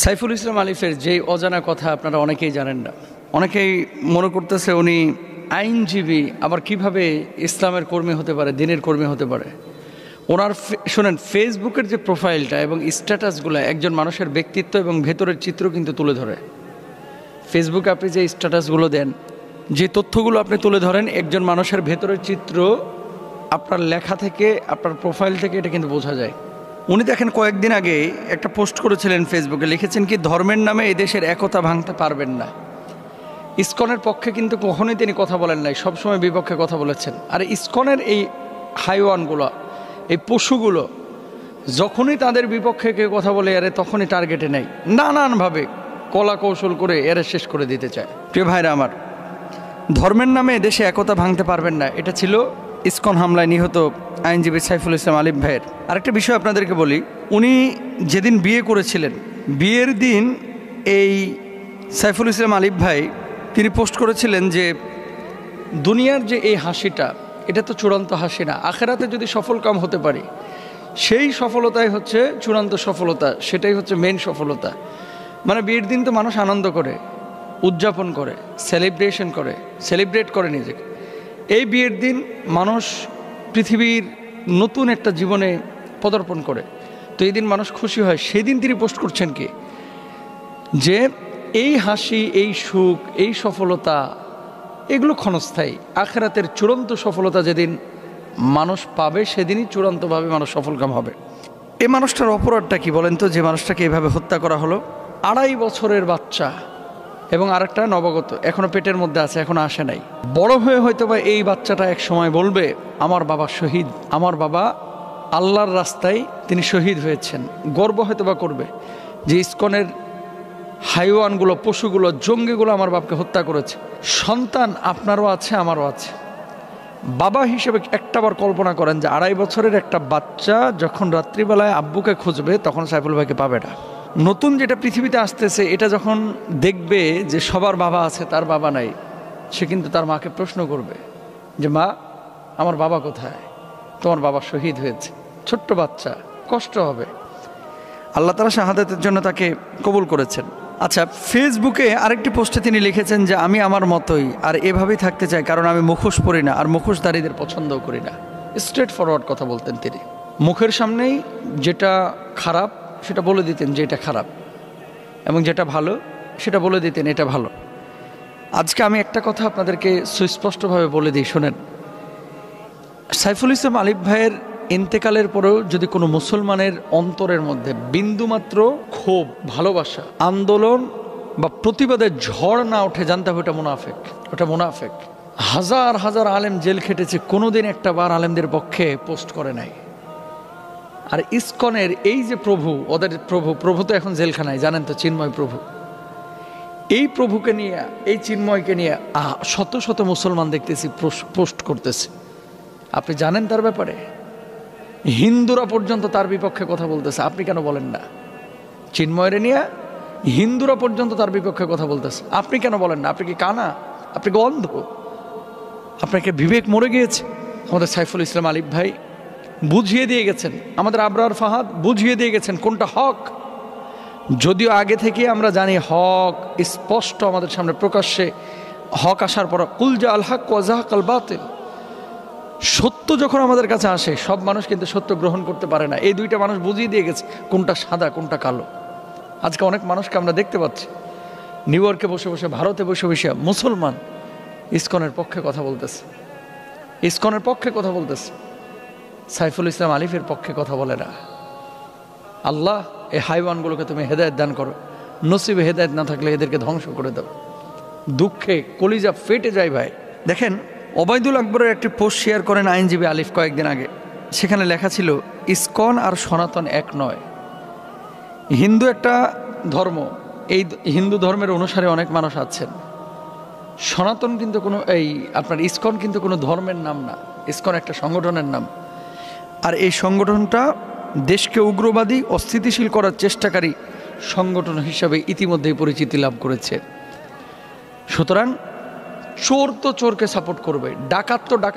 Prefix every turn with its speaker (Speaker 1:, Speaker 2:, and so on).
Speaker 1: সাইফুল ইসলাম আলিফের যে অজানা কথা আপনারা অনেকেই জানেন না। অনেকেই মনে করতেছে উনি আইনজীবী, আবার কিভাবে ইসলামের কর্মী হতে পারে, দিনের কর্মী হতে পারে। ওনার শোনেন, ফেসবুকের যে প্রোফাইলটা এবং স্ট্যাটাসগুলো একজন মানুষের ব্যক্তিত্ব এবং ভেতরের চিত্র কিন্তু তুলে ধরে। ফেসবুকে আপনি যে স্ট্যাটাসগুলো দেন, যে তথ্যগুলো আপনি তুলে ধরেন, একজন মানুষের ভেতরের চিত্র আপনার লেখা থেকে, আপনার প্রোফাইল থেকে এটা কিন্তু বোঝা যায়। উনি দেখেন কয়েকদিন আগে একটা পোস্ট করেছিলেন ফেসবুকে, লিখেছেন কি, ধর্মের নামে এদেশের একতা ভাঙতে পারবেন না। ইসকনের পক্ষে কিন্তু কখনোই তিনি কথা বলেন নাই, সবসময় বিপক্ষে কথা বলেছেন। আর ইসকনের এই হাইওয়ানগুলো, এই পশুগুলো, যখনই তাদের বিপক্ষে কেউ কথা বলে এরে তখনই টার্গেটে নেয়, নানানভাবে কলা কৌশল করে এরে শেষ করে দিতে চায়। প্রিয় ভাইরা আমার, ধর্মের নামে এদেশে একতা ভাঙতে পারবেন না, এটা ছিল ইসকন হামলায় নিহত আইনজীবী সাইফুল ইসলাম আলিফ ভাইয়ের। আরেকটা বিষয় আপনাদেরকে বলি, উনি যেদিন বিয়ে করেছিলেন, বিয়ের দিন এই সাইফুল ইসলাম আলিফ ভাই তিনি পোস্ট করেছিলেন যে দুনিয়ার যে এই হাসিটা, এটা তো চূড়ান্ত হাসি না, আখেরাতে যদি সফল কাম হতে পারি সেই সফলতাই হচ্ছে চূড়ান্ত সফলতা, সেটাই হচ্ছে মেন সফলতা। মানে বিয়ের দিন তো মানুষ আনন্দ করে, উদযাপন করে, সেলিব্রেট করে নিজেকে। এই বিয়ের দিন মানুষ পৃথিবীর নতুন একটা জীবনে পদার্পণ করে, তো এই দিন মানুষ খুশি হয়। সেই দিন তিনি পোস্ট করছেন কি, যে এই হাসি, এই সুখ, এই সফলতা, এগুলো ক্ষণস্থায়ী। আখেরাতের চূড়ান্ত সফলতা যেদিন মানুষ পাবে, সেদিনই চূড়ান্তভাবে মানুষ সফলকাম হবে। এই মানুষটার অপরাধটা কি বলেন তো, যে মানুষটাকে এভাবে হত্যা করা হলো? 2.5 বছরের বাচ্চা এবং আরেকটা নবাগত, এখনো পেটের মধ্যে আছে, এখনো আসে নাই। বড় হয়ে হয়তো বা এই বাচ্চাটা এক সময় বলবে, আমার বাবা শহীদ, আমার বাবা আল্লাহর রাস্তায় তিনি শহীদ হয়েছেন। গর্ব হয়তো বা করবে যে ইসকনের হাইওয়ানগুলো, পশুগুলো, জঙ্গিগুলো আমার বাপকে হত্যা করেছে। সন্তান আপনারও আছে, আমারও আছে। বাবা হিসেবে একটাবার কল্পনা করেন যে 2.5 বছরের একটা বাচ্চা যখন রাত্রিবেলায় আব্বুকে খুঁজবে, তখন সাইফুল ভাইকে পাবে না। নতুন যেটা পৃথিবীতে আসতেছে, এটা যখন দেখবে যে সবার বাবা আছে, তার বাবা নাই, সে কিন্তু তার মাকে প্রশ্ন করবে যে মা, আমার বাবা কোথায়? তোমার বাবা শহীদ হয়েছে। ছোট্ট বাচ্চা, কষ্ট হবে। আল্লাহ তাআলা শাহাদাতের জন্য তাকে কবুল করেছেন। আচ্ছা, ফেসবুকে আরেকটি পোস্টে তিনি লিখেছেন যে আমি আমার মতোই আর এভাবেই থাকতে চাই, কারণ আমি মুখোশ পরি না আর মুখোশধারীদের পছন্দও করি না। স্ট্রেট ফরওয়ার্ড কথা বলতেন তিনি। মুখের সামনেই যেটা খারাপ সেটা বলে দিতেন যে এটা খারাপ, এবং যেটা ভালো সেটা বলে দিতেন এটা ভালো। আজকে আমি একটা কথা আপনাদেরকে সুস্পষ্টভাবে বলে দিই, শোনেন। সাইফুল ইসলাম আলিফ ভাইয়ের ইন্তেকালের পরেও যদি কোনো মুসলমানের অন্তরের মধ্যে বিন্দুমাত্র ক্ষোভ, ভালোবাসা, আন্দোলন বা প্রতিবাদের ঝড় না ওঠে, জানতে হবে ওটা মুনাফেক। ওটা মুনাফেক। হাজার হাজার আলেম জেল খেটেছে, কোনোদিন একটা বার আলেমদের পক্ষে পোস্ট করে নাই। আর ইসকনের এই যে প্রভু, ওদের প্রভু তো এখন জেলখানায়, জানেন তো, চিন্ময় প্রভু। এই প্রভুকে নিয়ে, এই চিন্ময়কে নিয়ে শত শত মুসলমান দেখতেছি পোস্ট করতেছে। আপনি জানেন তার ব্যাপারে? হিন্দুরা পর্যন্ত তার বিপক্ষে কথা বলতেছে। আপনি কেন বলেন না? চিন্ময়ের নিয়ে হিন্দুরা পর্যন্ত তার বিপক্ষে কথা বলতেছে, আপনি কেন বলেন না? আপনি কি কানা? আপনি কি অন্ধ? আপনাকে বিবেক মরে গিয়েছে? আমাদের সাইফুল ইসলাম আলিফ ভাই বুঝিয়ে দিয়ে গেছেন, আমাদের আবরার ফাহাদ বুঝিয়ে দিয়ে গেছেন কোনটা হক। যদিও আগে থেকে আমরা জানি হক স্পষ্ট আমাদের সামনে প্রকাশ্যে, হক আসার পর কুল জা আল হক ওয়া যাহাকাল বাতিল, সত্য যখন আমাদের কাছে আসে, সব মানুষ কিন্তু সত্য গ্রহণ করতে পারে না। এই দুইটা মানুষ বুঝিয়ে দিয়ে গেছে কোনটা সাদা কোনটা কালো। আজকে অনেক মানুষকে আমরা দেখতে পাচ্ছি নিউ ইয়র্কে বসে বসে, ভারতে বসে বসে মুসলমান ইসকনের পক্ষে কথা বলতেছে, ইসকনের পক্ষে কথা বলতেছে, সাইফুল ইসলাম আলিফের পক্ষে কথা বলে না। আল্লাহ এই হাইওয়ানগুলোকে তুমি হেদায়েত দান করো, নসিবে হেদায়েত না থাকলে এদেরকে ধ্বংস করে দাও। দুঃখে কলিজা ফেটে যায় ভাই। দেখেন, ওবায়দুল আকবরের একটি পোস্ট শেয়ার করেন আইনজীবী আলিফ কয়েকদিন আগে। সেখানে লেখা ছিল, ইসকন আর সনাতন এক নয়। হিন্দু একটা ধর্ম, এই হিন্দু ধর্মের অনুসারে অনেক মানুষ আছেন। সনাতন কিন্তু কোনো, এই আপনার ইসকন কিন্তু কোনো ধর্মের নাম না, ইসকন একটা সংগঠনের নাম। আর এই সংগঠনটা দেশকে উগ্রবাদী, অস্থিতিশীল করার চেষ্টাকারী সংগঠন হিসাবে ইতিমধ্যেই পরিচিতি লাভ করেছে। সুতরাং চোর তো চোরকে সাপোর্ট করবে, ডাকাত তো ডাকাত।